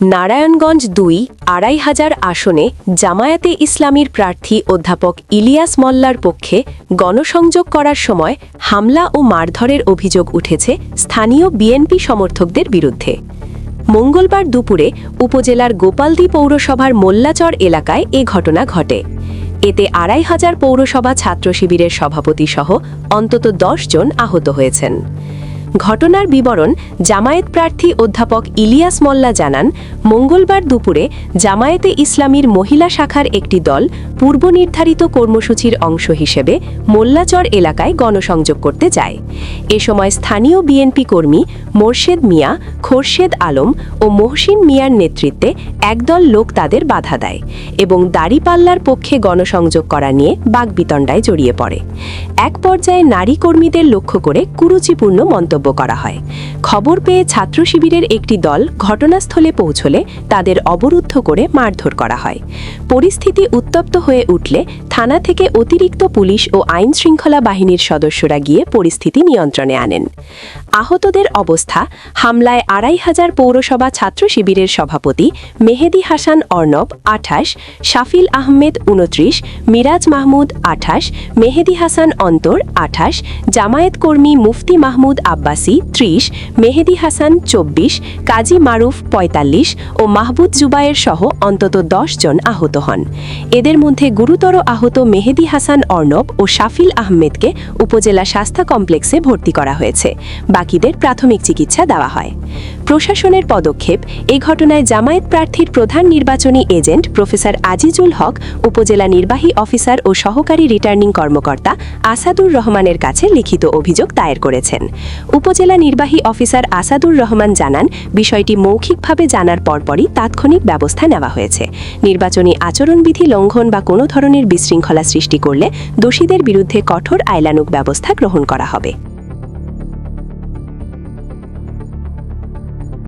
নারায়ণগঞ্জ ২-২,৫০০ আসনে জামায়াতে ইসলামীর প্রার্থী অধ্যাপক ইলিয়াস মোল্লার পক্ষে গণসংযোগ করার সময় হামলা ও মারধরের অভিযোগ উঠেছে স্থানীয় বিএনপি সমর্থকদের বিরুদ্ধে। মঙ্গলবার দুপুরে উপজেলার গোপালদী পৌরসভার মোল্লাচর এলাকায় এ ঘটনা ঘটে। এতে ২৫০০ পৌরসভা ছাত্র শিবিরের সভাপতিসহ অন্তত ১০ জন আহত হয়েছেন। ঘটনার বিবরণ জামায়াত প্রার্থী অধ্যাপক ইলিয়াস মোল্লা জানান, মঙ্গলবার দুপুরে জামায়াতে ইসলামীর মহিলা শাখার একটি দল পূর্বনির্ধারিত কর্মসূচির অংশ হিসেবে মোল্লাচর এলাকায় গণসংযোগ করতে যায়। এ সময় স্থানীয় বিএনপি কর্মী মোরশেদ মিয়া, খোরশেদ আলম ও মহসিন মিয়ার নেতৃত্বে একদল লোক তাদের বাধা দেয় এবং দাড়িপাল্লার পক্ষে গণসংযোগ করা নিয়ে বাগবিতণ্ডায় জড়িয়ে পড়ে। এক পর্যায়ে নারী কর্মীদের লক্ষ্য করে কুরুচিপূর্ণ মন্তব্য করা হয়। খবর পেয়ে ছাত্র শিবিরের একটি দল ঘটনাস্থলে পৌঁছলে তাদের অবরুদ্ধ করে মারধর করা হয়। পরিস্থিতি উত্তপ্ত হয়ে উঠলে থানা থেকে অতিরিক্ত পুলিশ ও আইন শৃঙ্খলা বাহিনীর সদস্যরা গিয়ে পরিস্থিতি নিয়ন্ত্রণে আনেন। আহতদের অবস্থা হামলায় ২৫০০ পৌরসভা ছাত্র শিবিরের সভাপতি মেহেদী হাসান অর্ণব ২৮, শাফিল আহমেদ ২৯, মিরাজ মাহমুদ ২৮, মেহেদী হাসান অন্তর ২৮, জামায়াত কর্মী মুফতি মাহমুদ আব্বাসী ৩০, মেহেদী হাসান ২৪, কাজী মারুফ ৪৫ ও মাহবুব জুবায়ের সহ অন্তত ১০ জন আহত হন। এদের মধ্যে গুরুতর আহত মেহেদী হাসান অর্ণব ও শাফিল আহমেদকে উপজেলা স্বাস্থ্য কমপ্লেক্সে ভর্তি করা হয়েছে। বাকিদের প্রাথমিক চিকিৎসা দেওয়া হয়। প্রশাসনের পদক্ষেপ। এই ঘটনায় জামায়াত প্রার্থীর প্রধান নির্বাচনী এজেন্ট প্রফেসর আজিজুল হক উপজেলা নির্বাহী অফিসার ও সহকারী রিটার্নিং কর্মকর্তা আসাদুর রহমানের কাছে লিখিত অভিযোগ দায়ের করেছেন। উপজেলা নির্বাহী অফিসার আসাদুর রহমান জানান, বিষয়টি মৌখিকভাবে জানার পরপরই তাৎক্ষণিক ব্যবস্থা নেওয়া হয়েছে। নির্বাচনী আচরণবিধি লঙ্ঘন বা কোনো ধরনের বিশৃঙ্খলা সৃষ্টি করলে দোষীদের বিরুদ্ধে কঠোর আইনানুগ ব্যবস্থা গ্রহণ করা হবে।